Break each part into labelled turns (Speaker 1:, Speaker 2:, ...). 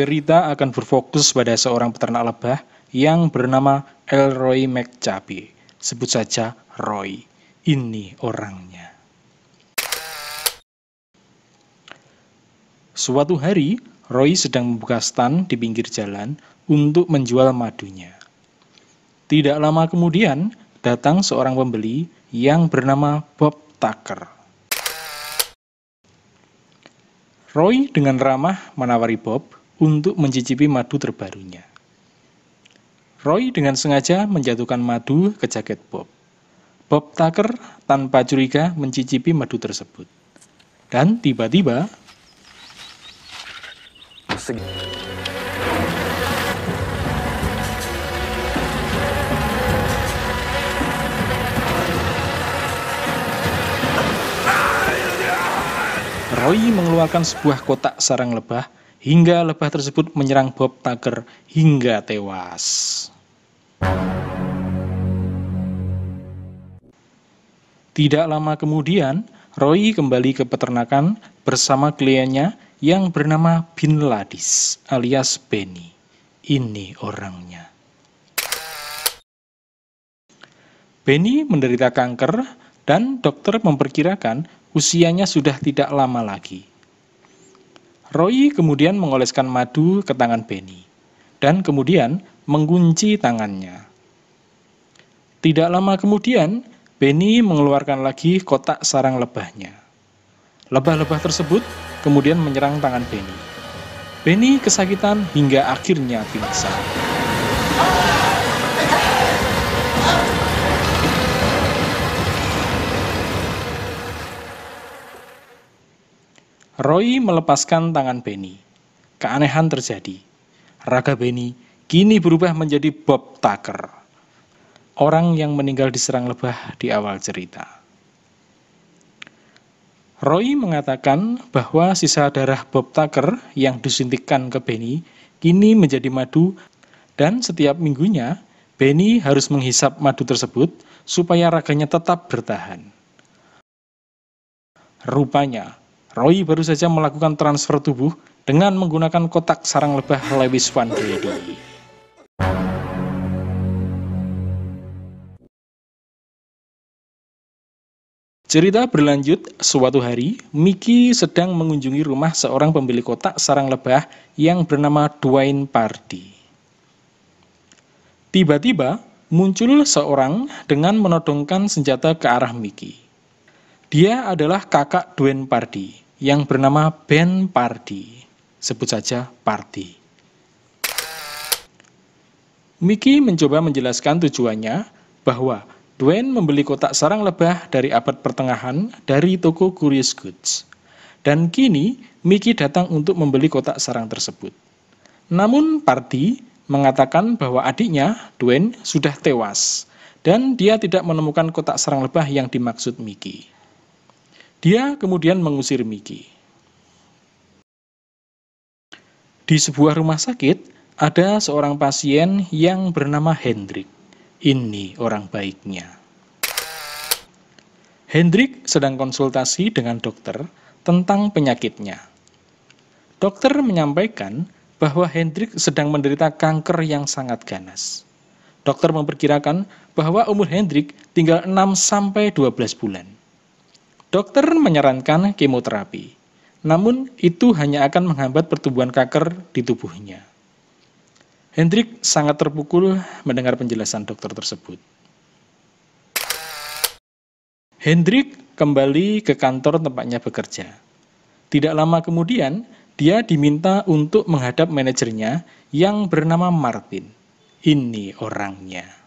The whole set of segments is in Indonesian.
Speaker 1: Cerita akan berfokus pada seorang peternak lebah yang bernama Elroy McCabe. Sebut saja Roy. Ini orangnya. Suatu hari, Roy sedang membuka stan di pinggir jalan untuk menjual madunya. Tidak lama kemudian, datang seorang pembeli yang bernama Bob Tucker. Roy dengan ramah menawari Bob untuk mencicipi madu terbarunya. Roy dengan sengaja menjatuhkan madu ke jaket Bob. Bob Tucker tanpa curiga mencicipi madu tersebut. Dan tiba-tiba Roy mengeluarkan sebuah kotak sarang lebah hingga lebah tersebut menyerang Bob Tucker hingga tewas. Tidak lama kemudian, Roy kembali ke peternakan bersama kliennya yang bernama Bin Ladis alias Benny. Ini orangnya. Benny menderita kanker dan dokter memperkirakan usianya sudah tidak lama lagi. Roy kemudian mengoleskan madu ke tangan Benny dan kemudian mengunci tangannya. Tidak lama kemudian, Benny mengeluarkan lagi kotak sarang lebahnya. Lebah-lebah tersebut kemudian menyerang tangan Benny. Benny kesakitan hingga akhirnya pingsan. Roy melepaskan tangan Benny. Keanehan terjadi. Raga Benny kini berubah menjadi Bob Tucker, orang yang meninggal diserang lebah di awal cerita. Roy mengatakan bahwa sisa darah Bob Tucker yang disuntikkan ke Benny kini menjadi madu dan setiap minggunya Benny harus menghisap madu tersebut supaya raganya tetap bertahan. Rupanya, Roy baru saja melakukan transfer tubuh dengan menggunakan kotak sarang lebah Lewis Van Brady. Cerita berlanjut, suatu hari, Mickey sedang mengunjungi rumah seorang pemilik kotak sarang lebah yang bernama Dwayne Pardee. Tiba-tiba, muncul seorang dengan menodongkan senjata ke arah Mickey. Dia adalah kakak Dwayne Pardee yang bernama Ben Pardee. Sebut saja Pardee. Mickey mencoba menjelaskan tujuannya bahwa Dwayne membeli kotak sarang lebah dari abad pertengahan dari toko Curious Goods. Dan kini Mickey datang untuk membeli kotak sarang tersebut. Namun Pardee mengatakan bahwa adiknya, Dwayne, sudah tewas dan dia tidak menemukan kotak sarang lebah yang dimaksud Mickey. Dia kemudian mengusir Mickey. Di sebuah rumah sakit, ada seorang pasien yang bernama Hendrik. Ini orang baiknya. Hendrik sedang konsultasi dengan dokter tentang penyakitnya. Dokter menyampaikan bahwa Hendrik sedang menderita kanker yang sangat ganas. Dokter memperkirakan bahwa umur Hendrik tinggal 6-12 bulan. Dokter menyarankan kemoterapi, namun itu hanya akan menghambat pertumbuhan kanker di tubuhnya. Hendrik sangat terpukul mendengar penjelasan dokter tersebut. Hendrik kembali ke kantor tempatnya bekerja. Tidak lama kemudian, dia diminta untuk menghadap manajernya yang bernama Martin. Ini orangnya.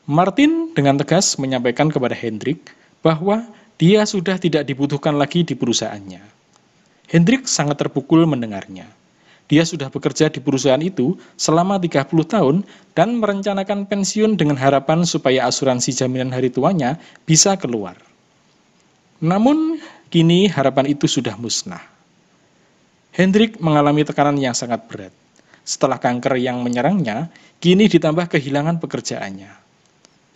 Speaker 1: Martin dengan tegas menyampaikan kepada Hendrik bahwa dia sudah tidak dibutuhkan lagi di perusahaannya. Hendrik sangat terpukul mendengarnya. Dia sudah bekerja di perusahaan itu selama 30 tahun dan merencanakan pensiun dengan harapan supaya asuransi jaminan hari tuanya bisa keluar. Namun, kini harapan itu sudah musnah. Hendrik mengalami tekanan yang sangat berat. Setelah kanker yang menyerangnya, kini ditambah kehilangan pekerjaannya.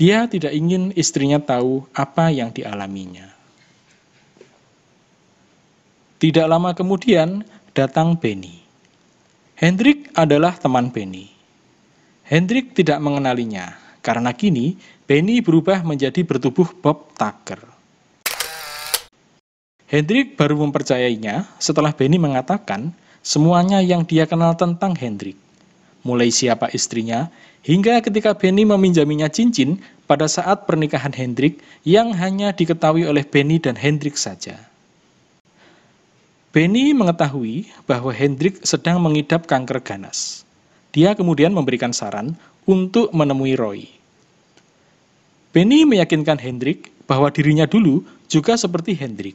Speaker 1: Dia tidak ingin istrinya tahu apa yang dialaminya. Tidak lama kemudian, datang Benny. Hendrik adalah teman Benny. Hendrik tidak mengenalinya, karena kini Benny berubah menjadi bertubuh Bob Tucker. Hendrik baru mempercayainya setelah Benny mengatakan semuanya yang dia kenal tentang Hendrik. Mulai siapa istrinya, hingga ketika Benny meminjaminya cincin pada saat pernikahan Hendrik yang hanya diketahui oleh Benny dan Hendrik saja. Benny mengetahui bahwa Hendrik sedang mengidap kanker ganas. Dia kemudian memberikan saran untuk menemui Roy. Benny meyakinkan Hendrik bahwa dirinya dulu juga seperti Hendrik.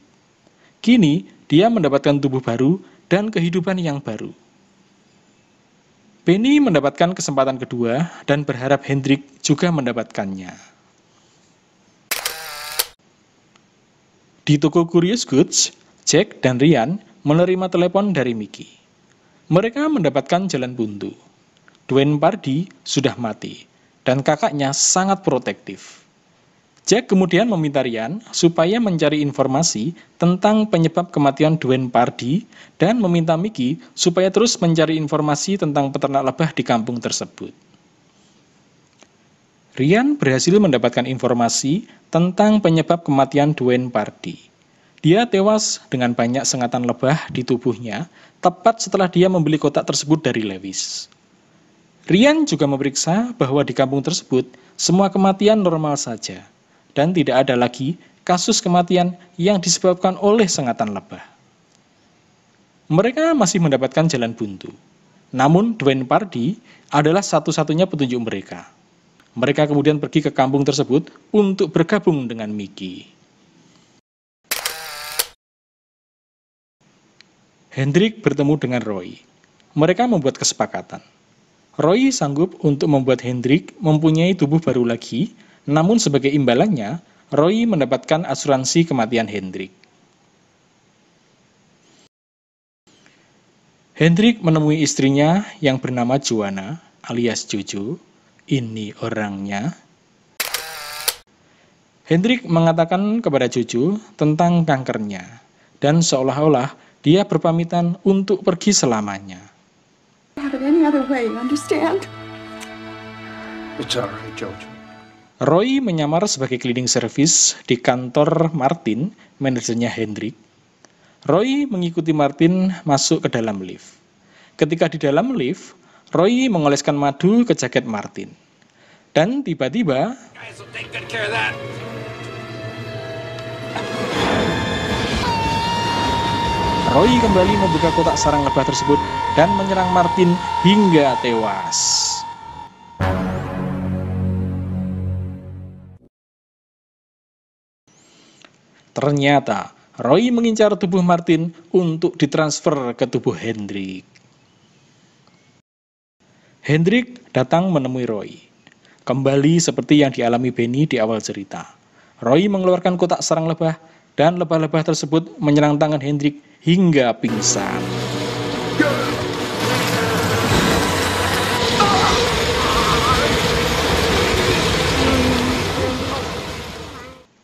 Speaker 1: Kini, dia mendapatkan tubuh baru dan kehidupan yang baru. Benny mendapatkan kesempatan kedua dan berharap Hendrik juga mendapatkannya. Di toko Curious Goods, Jack dan Ryan menerima telepon dari Mickey. Mereka mendapatkan jalan buntu. Dwayne Pardy sudah mati, dan kakaknya sangat protektif. Jack kemudian meminta Ryan supaya mencari informasi tentang penyebab kematian Dwayne Pardy dan meminta Mickey supaya terus mencari informasi tentang peternak lebah di kampung tersebut. Ryan berhasil mendapatkan informasi tentang penyebab kematian Dwayne Pardy. Dia tewas dengan banyak sengatan lebah di tubuhnya tepat setelah dia membeli kotak tersebut dari Lewis. Ryan juga memeriksa bahwa di kampung tersebut semua kematian normal saja. Dan tidak ada lagi kasus kematian yang disebabkan oleh sengatan lebah. Mereka masih mendapatkan jalan buntu. Namun Dwayne Pardy adalah satu-satunya petunjuk mereka. Mereka kemudian pergi ke kampung tersebut untuk bergabung dengan Mickey. Hendrik bertemu dengan Roy. Mereka membuat kesepakatan. Roy sanggup untuk membuat Hendrik mempunyai tubuh baru lagi. Namun sebagai imbalannya, Roy mendapatkan asuransi kematian Hendrik. Hendrik menemui istrinya yang bernama Joanna alias Jojo. Ini orangnya. Hendrik mengatakan kepada Jojo tentang kankernya, dan seolah-olah dia berpamitan untuk pergi selamanya. Roy menyamar sebagai cleaning service di kantor Martin, manajernya Hendrik. Roy mengikuti Martin masuk ke dalam lift. Ketika di dalam lift, Roy mengoleskan madu ke jaket Martin. Dan tiba-tiba, Roy kembali membuka kotak sarang lebah tersebut dan menyerang Martin hingga tewas. Ternyata, Roy mengincar tubuh Martin untuk ditransfer ke tubuh Hendrik. Hendrik datang menemui Roy. Kembali seperti yang dialami Benny di awal cerita. Roy mengeluarkan kotak sarang lebah, dan lebah-lebah tersebut menyerang tangan Hendrik hingga pingsan.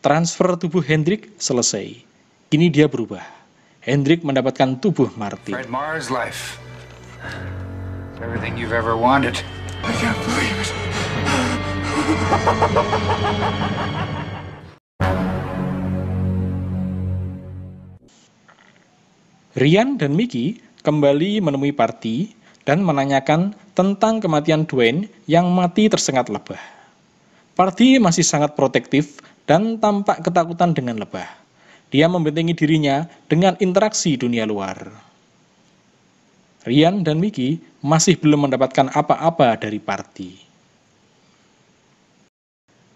Speaker 1: Transfer tubuh Hendrik selesai. Kini dia berubah. Hendrik mendapatkan tubuh Martin.
Speaker 2: Fred Mars life. Everything you've ever wanted. I can't believe it.
Speaker 1: Ryan dan Mickey kembali menemui Pardy dan menanyakan tentang kematian Dwayne yang mati tersengat lebah. Pardy masih sangat protektif dan tampak ketakutan dengan lebah. Dia membentengi dirinya dengan interaksi dunia luar. Ryan dan Mickey masih belum mendapatkan apa-apa dari Pardy.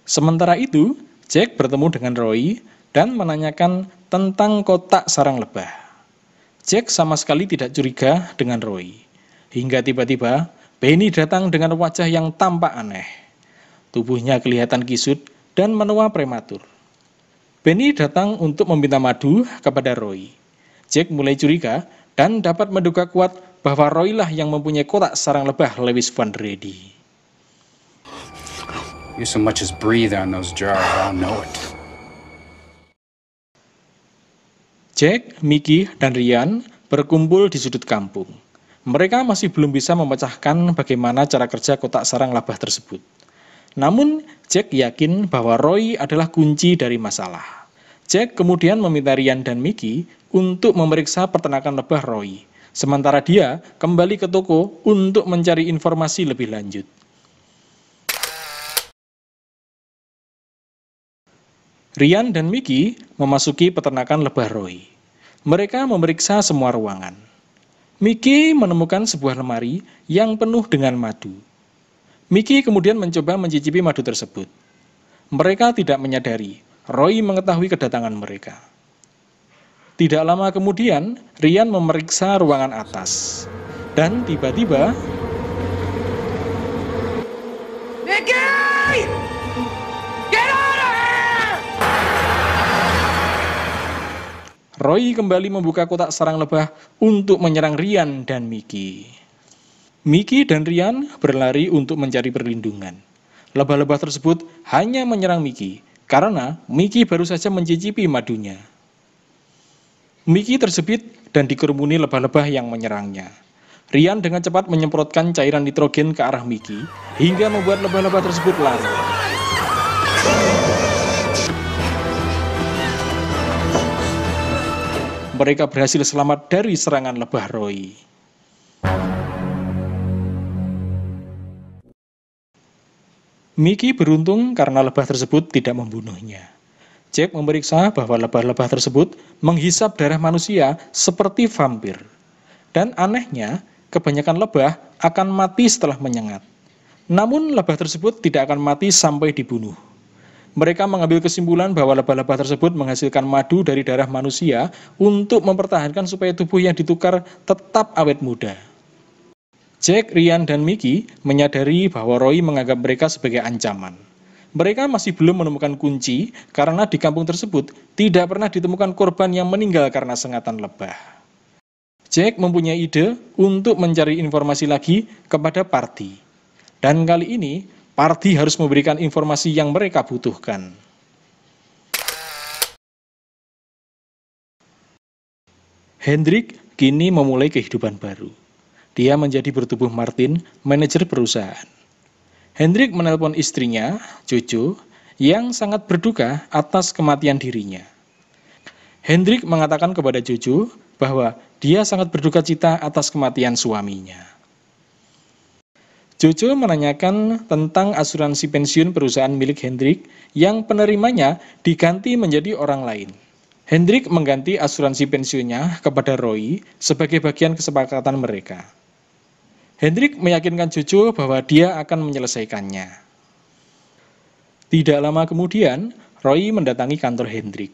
Speaker 1: Sementara itu, Jack bertemu dengan Roy dan menanyakan tentang kotak sarang lebah. Jack sama sekali tidak curiga dengan Roy. Hingga tiba-tiba, Benny datang dengan wajah yang tampak aneh. Tubuhnya kelihatan kisut dan menua prematur. Benny datang untuk meminta madu kepada Roy. Jack mulai curiga dan dapat menduga kuat bahwa Roy lah yang mempunyai kotak sarang lebah Lewis Van Reddy.
Speaker 2: You so much as breathe on those jars, I'll know it.
Speaker 1: Jack, Mickey, dan Ryan berkumpul di sudut kampung. Mereka masih belum bisa memecahkan bagaimana cara kerja kotak sarang lebah tersebut. Namun, Jack yakin bahwa Roy adalah kunci dari masalah. Jack kemudian meminta Ryan dan Mickey untuk memeriksa peternakan lebah Roy. Sementara dia kembali ke toko untuk mencari informasi lebih lanjut. Ryan dan Mickey memasuki peternakan lebah Roy. Mereka memeriksa semua ruangan. Mickey menemukan sebuah lemari yang penuh dengan madu. Mickey kemudian mencoba mencicipi madu tersebut. Mereka tidak menyadari Roy mengetahui kedatangan mereka. Tidak lama kemudian, Ryan memeriksa ruangan atas. Dan tiba-tiba,
Speaker 2: Mickey! Get out of here!
Speaker 1: Roy kembali membuka kotak sarang lebah untuk menyerang Ryan dan Mickey. Mickey dan Ryan berlari untuk mencari perlindungan. Lebah-lebah tersebut hanya menyerang Mickey karena Mickey baru saja mencicipi madunya. Mickey terjepit dan dikerumuni lebah-lebah yang menyerangnya. Ryan dengan cepat menyemprotkan cairan nitrogen ke arah Mickey hingga membuat lebah-lebah tersebut lari. Mereka berhasil selamat dari serangan lebah Roy. Mickey beruntung karena lebah tersebut tidak membunuhnya. Jack memeriksa bahwa lebah-lebah tersebut menghisap darah manusia seperti vampir. Dan anehnya, kebanyakan lebah akan mati setelah menyengat. Namun lebah tersebut tidak akan mati sampai dibunuh. Mereka mengambil kesimpulan bahwa lebah-lebah tersebut menghasilkan madu dari darah manusia untuk mempertahankan supaya tubuh yang ditukar tetap awet muda. Jack, Ryan, dan Mickey menyadari bahwa Roy menganggap mereka sebagai ancaman. Mereka masih belum menemukan kunci karena di kampung tersebut tidak pernah ditemukan korban yang meninggal karena sengatan lebah. Jack mempunyai ide untuk mencari informasi lagi kepada Party. Dan kali ini, Party harus memberikan informasi yang mereka butuhkan. Hendrik kini memulai kehidupan baru. Dia menjadi bertubuh Martin, manajer perusahaan. Hendrik menelpon istrinya, Jojo, yang sangat berduka atas kematian dirinya. Hendrik mengatakan kepada Jojo bahwa dia sangat berduka cita atas kematian suaminya. Jojo menanyakan tentang asuransi pensiun perusahaan milik Hendrik yang penerimanya diganti menjadi orang lain. Hendrik mengganti asuransi pensiunnya kepada Roy sebagai bagian kesepakatan mereka. Hendrik meyakinkan Jojo bahwa dia akan menyelesaikannya. Tidak lama kemudian, Roy mendatangi kantor Hendrik.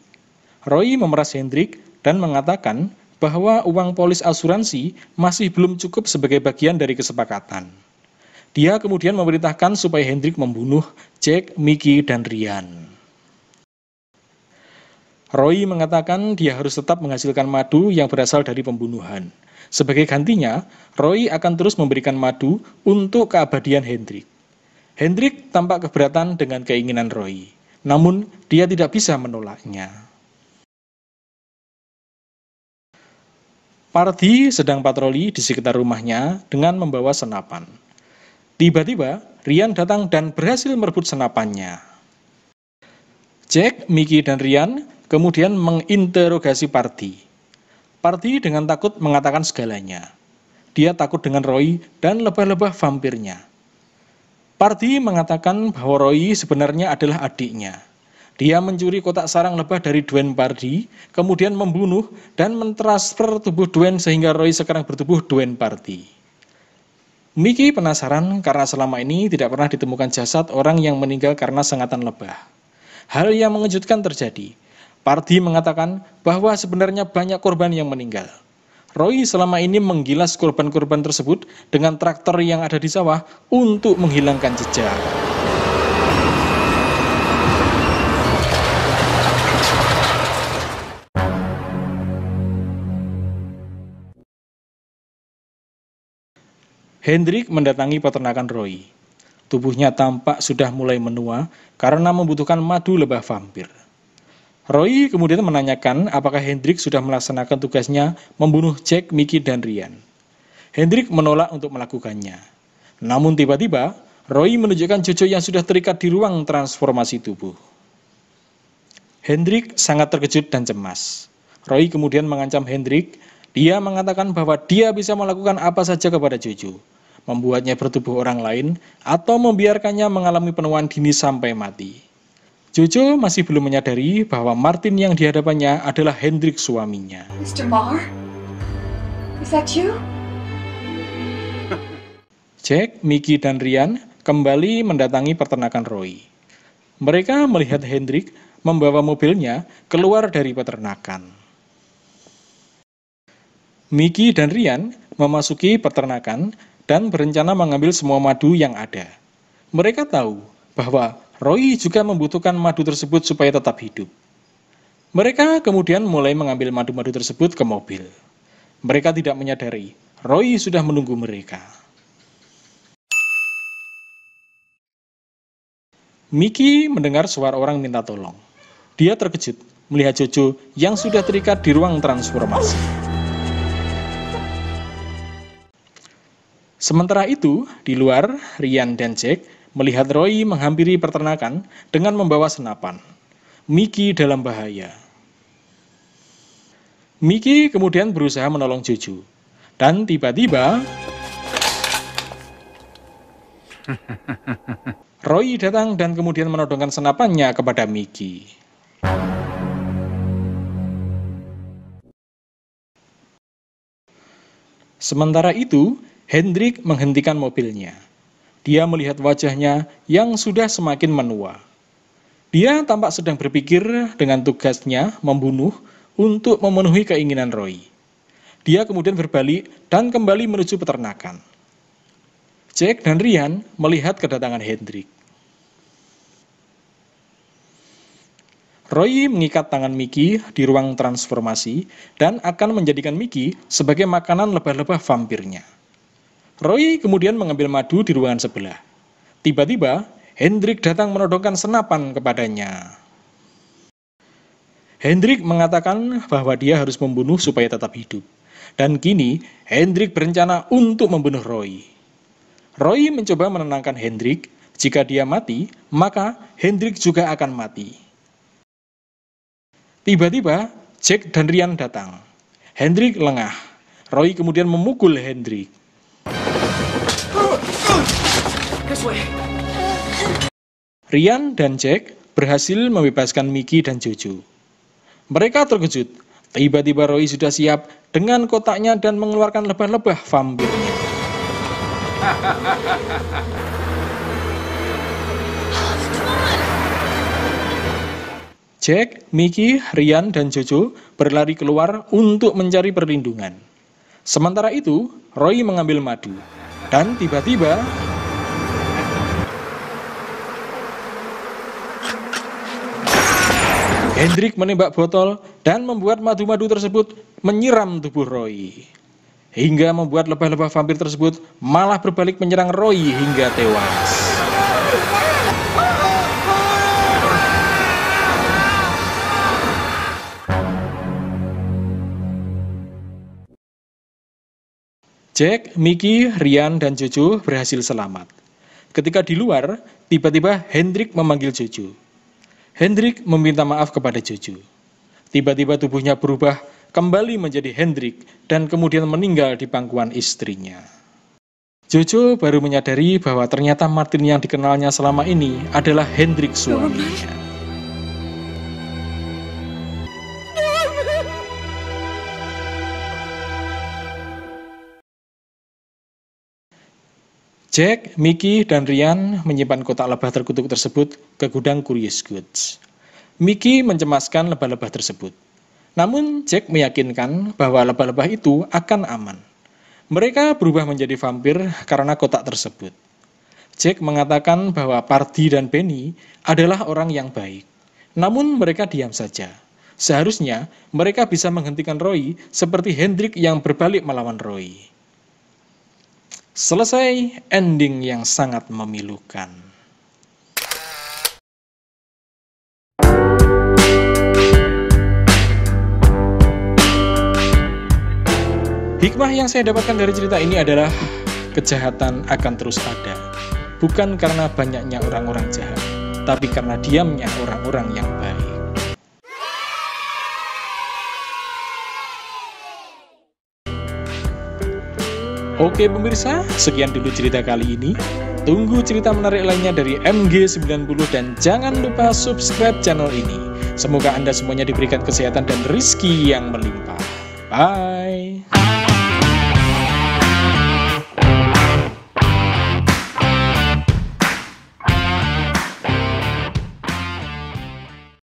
Speaker 1: Roy memeras Hendrik dan mengatakan bahwa uang polis asuransi masih belum cukup sebagai bagian dari kesepakatan. Dia kemudian memerintahkan supaya Hendrik membunuh Jack, Mickey, dan Ryan. Roy mengatakan dia harus tetap menghasilkan madu yang berasal dari pembunuhan. Sebagai gantinya, Roy akan terus memberikan madu untuk keabadian Hendrik. Hendrik tampak keberatan dengan keinginan Roy, namun dia tidak bisa menolaknya. Party sedang patroli di sekitar rumahnya dengan membawa senapan. Tiba-tiba, Ryan datang dan berhasil merebut senapannya. Jack, Mickey, dan Ryan kemudian menginterogasi Party. Party dengan takut mengatakan segalanya. Dia takut dengan Roy dan lebah-lebah vampirnya. Party mengatakan bahwa Roy sebenarnya adalah adiknya. Dia mencuri kotak sarang lebah dari Dwayne Party, kemudian membunuh dan mentransfer tubuh Dwayne sehingga Roy sekarang bertubuh Dwayne Party. Mickey penasaran karena selama ini tidak pernah ditemukan jasad orang yang meninggal karena sengatan lebah. Hal yang mengejutkan terjadi. Party mengatakan bahwa sebenarnya banyak korban yang meninggal. Roy selama ini menggilas korban-korban tersebut dengan traktor yang ada di sawah untuk menghilangkan jejak. Hendrik mendatangi peternakan Roy. Tubuhnya tampak sudah mulai menua karena membutuhkan madu lebah vampir. Roy kemudian menanyakan apakah Hendrik sudah melaksanakan tugasnya membunuh Jack, Mickey, dan Ryan. Hendrik menolak untuk melakukannya. Namun tiba-tiba, Roy menunjukkan Jojo yang sudah terikat di ruang transformasi tubuh. Hendrik sangat terkejut dan cemas. Roy kemudian mengancam Hendrik. Dia mengatakan bahwa dia bisa melakukan apa saja kepada Jojo, membuatnya bertubuh orang lain, atau membiarkannya mengalami penuaan dini sampai mati. Jojo masih belum menyadari bahwa Martin yang dihadapannya adalah Hendrik suaminya.
Speaker 3: Mr. Marr? Is that you?
Speaker 1: Jack, Mickey, dan Ryan kembali mendatangi peternakan Roy. Mereka melihat Hendrik membawa mobilnya keluar dari peternakan. Mickey dan Ryan memasuki peternakan dan berencana mengambil semua madu yang ada. Mereka tahu bahwa Roy juga membutuhkan madu tersebut supaya tetap hidup. Mereka kemudian mulai mengambil madu-madu tersebut ke mobil. Mereka tidak menyadari Roy sudah menunggu mereka. Mickey mendengar suara orang minta tolong. Dia terkejut melihat Jojo yang sudah terikat di ruang transformasi. Sementara itu, di luar, Ryan dan Jack melihat Roy menghampiri peternakan dengan membawa senapan. Mickey dalam bahaya. Mickey kemudian berusaha menolong Jojo. Dan tiba-tiba Roy datang dan kemudian menodongkan senapannya kepada Mickey. Sementara itu, Hendrik menghentikan mobilnya. Dia melihat wajahnya yang sudah semakin menua. Dia tampak sedang berpikir dengan tugasnya membunuh untuk memenuhi keinginan Roy. Dia kemudian berbalik dan kembali menuju peternakan. Jack dan Ryan melihat kedatangan Hendrik. Roy mengikat tangan Mickey di ruang transformasi dan akan menjadikan Mickey sebagai makanan lebah-lebah vampirnya. Roy kemudian mengambil madu di ruangan sebelah. Tiba-tiba, Hendrik datang menodongkan senapan kepadanya. Hendrik mengatakan bahwa dia harus membunuh supaya tetap hidup. Dan kini, Hendrik berencana untuk membunuh Roy. Roy mencoba menenangkan Hendrik. Jika dia mati, maka Hendrik juga akan mati. Tiba-tiba, Jack dan Ryan datang. Hendrik lengah. Roy kemudian memukul Hendrik. Ryan dan Jack berhasil membebaskan Mickey dan Jojo. Mereka terkejut. Tiba-tiba Roy sudah siap dengan kotaknya dan mengeluarkan lebah-lebah vampirnya. Jack, Mickey, Ryan, dan Jojo berlari keluar untuk mencari perlindungan. Sementara itu, Roy mengambil madu. Dan tiba-tiba, Hendrik menembak botol dan membuat madu-madu tersebut menyiram tubuh Roy. Hingga membuat lebah-lebah vampir tersebut malah berbalik menyerang Roy hingga tewas. Jack, Mickey, Ryan, dan Jojo berhasil selamat. Ketika di luar, tiba-tiba Hendrik memanggil Jojo. Hendrik meminta maaf kepada Jojo. Tiba-tiba tubuhnya berubah kembali menjadi Hendrik dan kemudian meninggal di pangkuan istrinya. Jojo baru menyadari bahwa ternyata Martin yang dikenalnya selama ini adalah Hendrik suaminya. Jack, Mickey, dan Ryan menyimpan kotak lebah terkutuk tersebut ke gudang Curious Goods. Mickey mencemaskan lebah-lebah tersebut. Namun Jack meyakinkan bahwa lebah-lebah itu akan aman. Mereka berubah menjadi vampir karena kotak tersebut. Jack mengatakan bahwa Pardy dan Benny adalah orang yang baik. Namun mereka diam saja. Seharusnya mereka bisa menghentikan Roy seperti Hendrik yang berbalik melawan Roy. Selesai ending yang sangat memilukan. Hikmah yang saya dapatkan dari cerita ini adalah kejahatan akan terus ada, bukan karena banyaknya orang-orang jahat, tapi karena diamnya orang-orang yang baik. Oke pemirsa, sekian dulu cerita kali ini. Tunggu cerita menarik lainnya dari MG90 dan jangan lupa subscribe channel ini. Semoga Anda semuanya diberikan kesehatan dan rezeki yang melimpah. Bye!